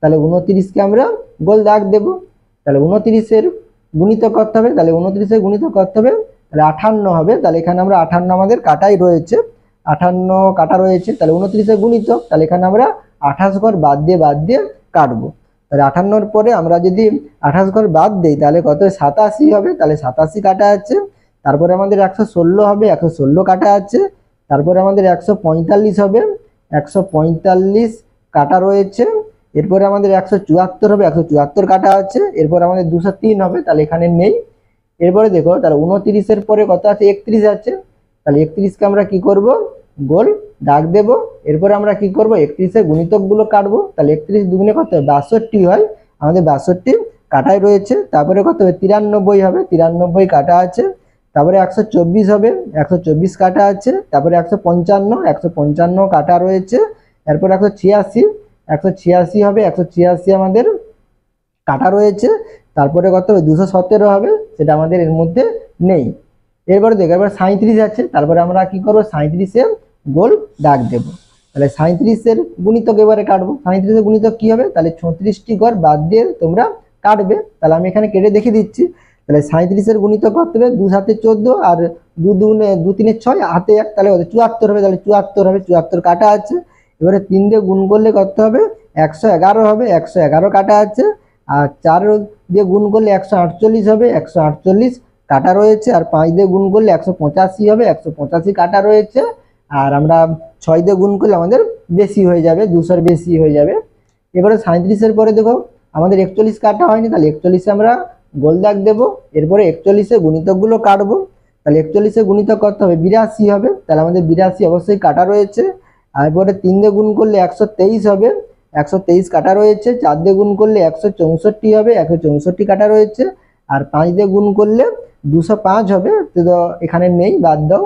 তাহলে 29কে আমরা গোল দাগ দেব। তাহলে 29 গুণিতক করতে হবে। তাহলে 29 গুণিতক করতে হবে, তাহলে 58 হবে। তাহলে এখানে আমরা 58 আমাদের কাটাই রয়েছে, 58 কাটা রয়েছে। তাহলে 29 গুণিতক, তাহলে এখানে আমরা 28 ঘর বাদ দিয়ে কাটবো। তাহলে 58 পরে আমরা যদি 28 ঘর বাদ দিই, তাহলে কত 87 হবে। তাহলে 87 কাটা আছে। তারপরে আমাদের 116 হবে, 116 কাটা আছে। তারপরে আমাদের 145 হবে, 145 কাটা রয়েছে। এরপরে আমাদের 174 হবে, 174 কাটা আছে। এরপর আমাদের 203 হবে, তাহলে এখানে নেই। এরপরে দেখো, তাহলে 29 পরে কত আছে, 31 আছে। তাহলে 31কে আমরা কি করব, গোল দাগ দেব। এরপরে আমরা কি করব, 31 গুণিতক গুলো কাটবো। তাহলে 31 দুগুণে কত 62 হয়, আমাদের 62 কাটাই রয়েছে। তারপরে কত হবে 93 হবে, 93 কাটা আছে। তারপরে 124 হবে, 124 কাটা আছে। তারপরে 155, 155 কাটা রয়েছে। এরপর 186 হবে, 186 আমাদের কাটা রয়েছে। তারপরে কত হবে 217 হবে, সেটা আমাদের এর মধ্যে নেই। এরপরে দেখো, এবার 37 আছে। তারপরে আমরা কি করবো, 37 গোল দাগ দেব। তাহলে 37-এর গুণিতক এবারে কাটবো। 37-এর গুণিতক কি হবে? তাহলে 36টি ঘর বাদ দিয়ে তোমরা কাটবে। তাহলে আমি এখানে কেটে দেখিয়ে দিচ্ছি। তাহলে 37-এর গুণিতক করতে হবে 2 7 14 আর 2 2 3 6 হাতে 1, তাহলে 74 হবে। তাহলে 74 হবে, 74 কাটা আছে। এবারে 3 দিয়ে গুণ করলে কত হবে? 111 হবে, 111 কাটা আছে। আর 4 দিয়ে গুণ করলে 148 হবে, 148 কাটা রয়েছে। আর 5 দিয়ে গুণ করলে 185 হবে, 185 কাটা রয়েছে। আর আমরা 6 দিয়ে গুণ করলে আমাদের বেশি হয়ে যাবে, 200-এর বেশি হয়ে যাবে। এবারে 37-এর পরে দেখো আমাদের 41 কাটা হয়নি, তাহলে 41-এ আমরা গোল দাগ দেবো। এরপরে 41-এর গুণিতকগুলো কাটবো। তাহলে 41-এর গুণিতক করতে হবে 82 হবে, তাহলে আমাদের 82 অবশ্যই কাটা রয়েছে। আর এরপরে 3 দিয়ে গুণ করলে 123 হবে, 123 কাটা রয়েছে। 4 দিয়ে গুণ করলে 164 হবে, 164 কাটা রয়েছে। আর 5 দিয়ে গুণ করলে 205 হবে, তো এখানে নেই, বাদ দাও।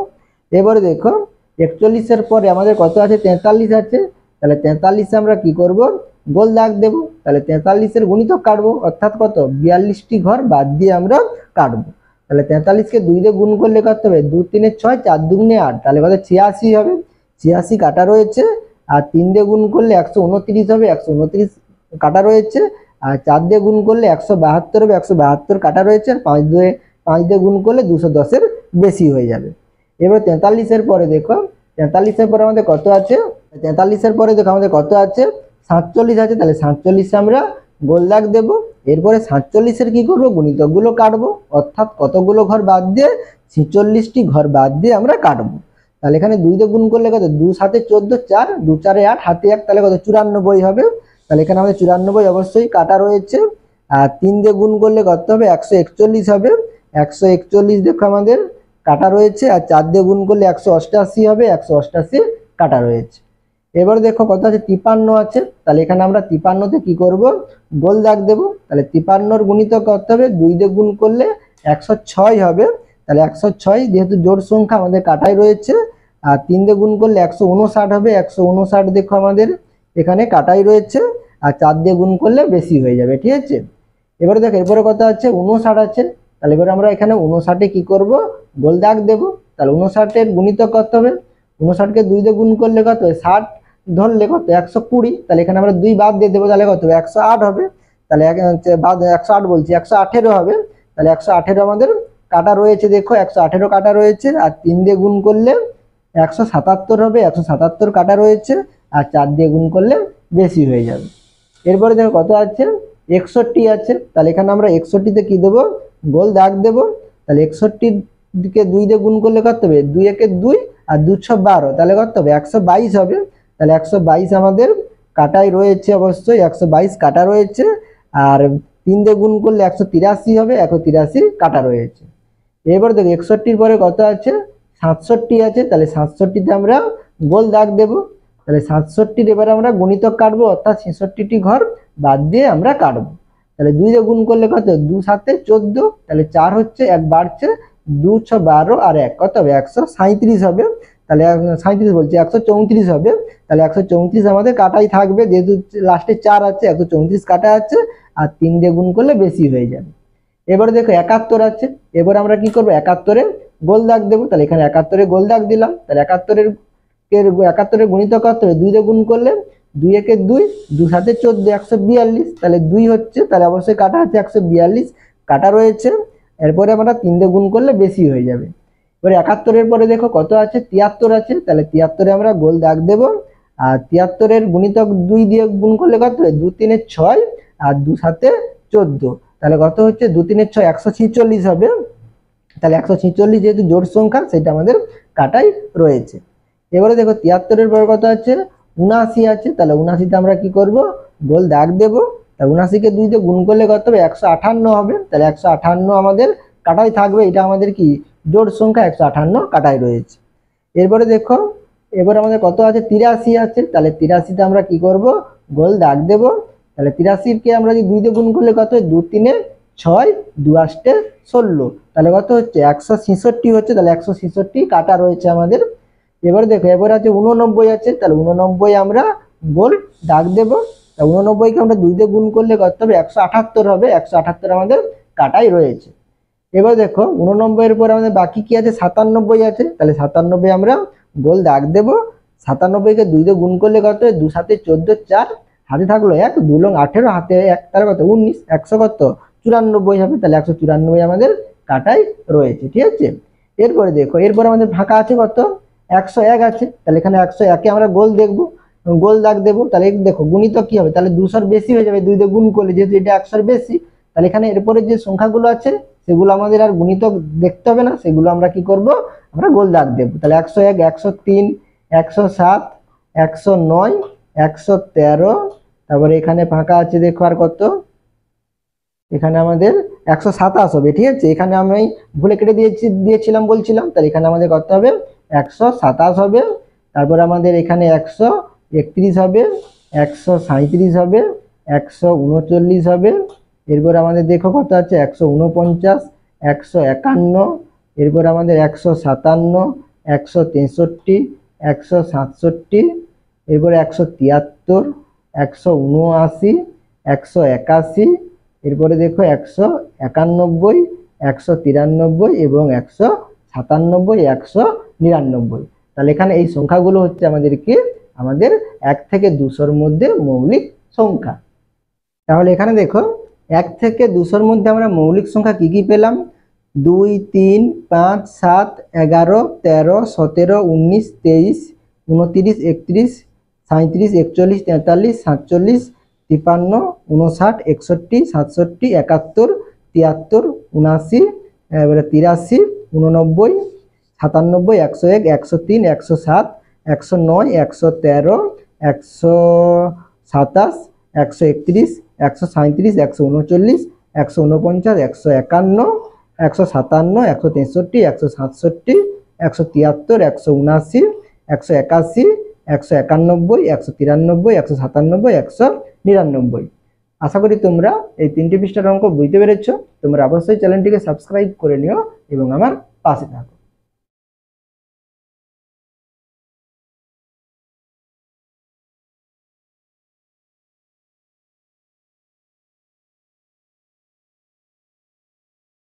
এবারে দেখো 41-এর পরে আমাদের কত আছে? 43 আছে। তাহলে 43-এ আমরা কি করব? গোল দাগ দেব। তাহলে 43-এর গুণিতক কাটবো, অর্থাৎ কত? 42টি ঘর বাদ দিয়ে আমরা কাটবো। তাহলে 43-কে 2 দিয়ে গুণ করলে কত হবে? 2 3 6, 4 2 8, তাহলে কত? 86 হবে, 86 কাটা রয়েছে। আর 3 দিয়ে গুণ করলে 129 হবে, 129 কাটা রয়েছে। আর 4 দিয়ে গুণ করলে 172 হবে, 172 কাটা রয়েছে। আর 5 দিয়ে গুণ করলে 210-এর বেশি হয়ে যাবে। এবার 43-এর পরে দেখো 43-এর পরে আমাদের কত আছে? 43-এর পরে দেখো আমাদের কত আছে? 47 আছে। তাহলে 47-এ আমরা গোল দাগ দেবো। এরপরে 47-এর কি করবো? গুণিতকগুলো কাটবো, অর্থাৎ কতগুলো ঘর বাদ দিয়ে? 46টি ঘর বাদ দিয়ে আমরা কাটবো। তাহলে এখানে 2 দিয়ে গুণ করলে কত? 2 7 14, 4 2 4 8, হাতে 1, তাহলে কত? 94 হবে। তাহলে এখানে আমাদের 94 অবশ্যই কাটা রয়েছে। আর 3 দিয়ে গুণ করলে কত হবে? 141 হবে, 141 দেখো আমাদের কাটা রয়েছে। আর 4 দিয়ে গুণ করলে 188 হবে, 188 কাটা রয়েছে। এবারে দেখো কত আছে? 53 আছে। তাহলে এখানে আমরা 53-তে কি করব? গোল দাগ দেব। তাহলে 53-এর গুণিতক করতে হবে 2 দিয়ে গুণ করলে 106 হবে। তাহলে 106 যেহেতু জোড় সংখ্যা আমাদের কাটাই রয়েছে। আর 3 দিয়ে গুণ করলে 159 হবে, 159 দেখো আমাদের এখানে কাটাই রয়েছে। আর 4 দিয়ে গুণ করলে বেশি হয়ে যাবে, ঠিক আছে। এবারে দেখো এরপরে কত আছে? 59 আছে। তাহলে এবারে আমরা এখানে 59-এ কি করব? গোল দাগ দেব। তাহলে 59-এর গুণিতক করতে হবে 59-কে 2 দিয়ে গুণ করলে কত? 60 ধরলে কত? 120। তাহলে এখানে আমরা 2 বাদ দিয়ে দেবো, তাহলে কত? 108 হবে। তাহলে বাদ 108 বলছি, 118 হবে। তাহলে 118 আমাদের কাটা রয়েছে, দেখো 118 কাটা রয়েছে। আর 3 দিয়ে গুণ করলে 177 হবে, 177 কাটা রয়েছে। আর 4 দিয়ে গুণ করলে বেশি হয়ে যাবে। এরপরে দেখো কত আছে? 61 আছে। তাহলে এখানে আমরা 61-তে কি দেবো? গোল দাগ দেবো। তাহলে 61-কে 2 দিয়ে গুণ করলে কত হবে? 2 1 2 আর 2 6 12, তাহলে কত হবে? 122 হবে। তাহলে 122 আমাদের কাটাই রয়েছে, অবশ্যই 122 কাটা রয়েছে। আর 3 দিয়ে গুণ করলে 183 হবে, 183 কাটা রয়েছে। এবার দেখো 61-র পরে কত আছে? 67 আছে। তাহলে 67-তে আমরা গোল দাগ দেব। তাহলে 67-র এবারে আমরা গুণিতক কাটবো, অর্থাৎ 66টি ঘর বাদ দিয়ে আমরা কাটবো। তাহলে 2 দিয়ে গুণ করলে কত? 2 7 14, তাহলে 4 হচ্ছে, 1 বাড়ছে, 2 6 12 আর 1 কত হবে? 137 হবে। তাহলে 37 বলছি, 134 হবে। তাহলে 134 আমাদের কাটাই থাকবে, যেহেতু লাস্টে 4 আছে, 134 কাটা আছে। আর 3 দিয়ে গুণ করলে বেশি হয়ে যাবে। এবারে দেখো 71 আছে। এবার আমরা কি করবো? 71-এ গোল দাগ দেবো। তাহলে এখানে 71-এ গোল দাগ দিলাম। তাহলে 71-এর গুণিতক করতে হবে 2 দিয়ে গুণ করলে 2 1 2, 2 7 14, 142। তাহলে 2 হচ্ছে, তাহলে অবশ্যই কাটা আছে, 142 কাটা রয়েছে। এরপরে আমরা 3 দিয়ে গুণ করলে বেশি হয়ে যাবে। এবারে 71-এর পরে দেখো কত আছে? 73 আছে। তাহলে 73-এ আমরা গোল দাগ দেবো। আর 73-এর গুণিতক 2 দিয়ে গুণ করলে কত হবে? 2 3 6 আর 2 7 14, তাহলে কত হচ্ছে? 2 3 6 146 হবে। তাহলে 146 যেহেতু জোড় সংখ্যা, সেটা আমাদের কাটাই রয়েছে। এবারে দেখো 73-এর পরে কত আছে? 79 আছে। তাহলে 79-তে আমরা কি করব? গোল দাগ দেব। তাহলে 79-কে 2 দিয়ে গুণ করলে কত হবে? 158 হবে। তাহলে 158 আমাদের কাটাই থাকবে, এটা আমাদের কি জোড় সংখ্যা, 158 কাটাই রয়েছে। এরপরে দেখো এবার আমাদের কত আছে? 83 আছে। তাহলে 83-তে আমরা কি করব? গোল দাগ দেব। তাহলে 83-কে আমরা যদি 2 দিয়ে গুণ করলে কত হয়? 2 3 6, 2 8 16, তাহলে কত হচ্ছে? 166 হচ্ছে। তাহলে 166 কাটা রয়েছে আমাদের। এবারে দেখো এবার আছে 89 আছে। তাহলে 89 আমরা গোল দাগ দেব। তা 89-কে আমরা 2 দিয়ে গুণ করলে কত হবে? 178 হবে, 178 আমাদের কাটাই রয়েছে। এবার দেখো 89-এর পর আমাদের বাকি কি আছে? 97 আছে। তাহলে 97 আমরা গোল দাগ দেবো। 97কে 2 দিয়ে গুণ করলে কত? 2 7 14, 4 হাতে থাকলো 1, 2 লং 18, হাতে 1 তার কত? 19, 100 কত? 94 হবে। তাহলে 194 আমাদের কাটাই রয়েছে, ঠিক আছে। এরপরে দেখো, এরপরে আমাদের ফাঁকা আছে কত? 101 আছে। তাহলে এখানে 101-এ আমরা গোল দেখবো, গোল দাগ দেবো। তাহলে দেখো গুণিতক কি হবে? তাহলে 200 বেশি হয়ে যাবে 2 দিয়ে গুণ করলে, যেহেতু এটা 100 বেশি। তাহলে এখানে এরপরে যে সংখ্যাগুলো আছে সেগুলো আমাদের আর গুণিতক দেখতে হবে না, সেগুলো আমরা কি করব? আমরা গোল দাগ দেবো। তাহলে 101, 103, 107, 109, 113, তারপরে এখানে ফাঁকা আছে দেখো আর কত? এখানে আমাদের 127 হবে, ঠিক আছে। এখানে আমি ভুলে কেটে দিয়েছিলাম বলছিলাম। তাহলে এখানে আমাদের কত হবে? 127 হবে। তারপরে আমাদের এখানে 131 হবে, 137 হবে, 139 হবে। এরপর আমাদের দেখো কত আছে? 149, 151, এরপর আমাদের 157, 163, 167, এরপরে 173, 179, 181, এরপরে দেখো 191, 193 এবং 197, 199। তাহলে এখানে এই সংখ্যাগুলো হচ্ছে আমাদের 1 থেকে 200-র মধ্যে মৌলিক সংখ্যা। তাহলে এখানে দেখো 1 থেকে 200-র মধ্যে আমরা মৌলিক সংখ্যা কি কি পেলাম? 2, 3, 5, 7, 11, 13, 17, 19, 23, 29, 31, 37, 41, 43, 47, 53, 59, 61, 67, 71, 73, 79, এবারে 83, 89, 97, 101, 103, 107, 109, 113, 127, 131, 137, 139, 149, 151, 157, 163, 167, 173, 179, 181, 191, 193, 197, 199। আশা করি তোমরা এই 3টি পৃষ্ঠার অঙ্ক বুঝতে পেরেছো। তোমরা অবশ্যই চ্যানেলটিকে সাবস্ক্রাইব করে নিও এবং আমার পাশে থাকো।